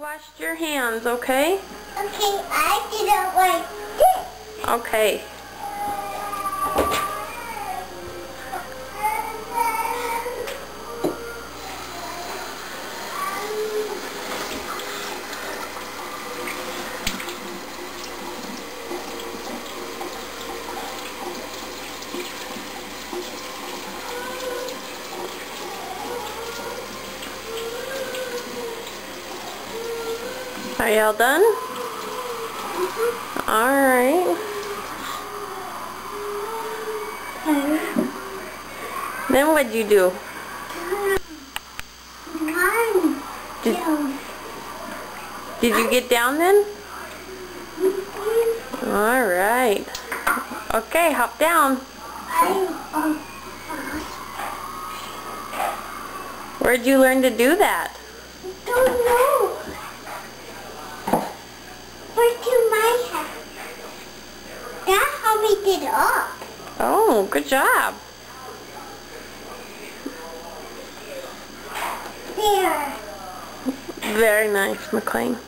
Wash your hands, okay? Okay, I did it like this. Okay. Are y'all done? Alright. Then what'd you do? Did you get down then? Alright. Okay, hop down. Where'd you learn to do that? Don't know. Where's to my house? That's how we did up. Oh, good job. There. Very nice, McLean.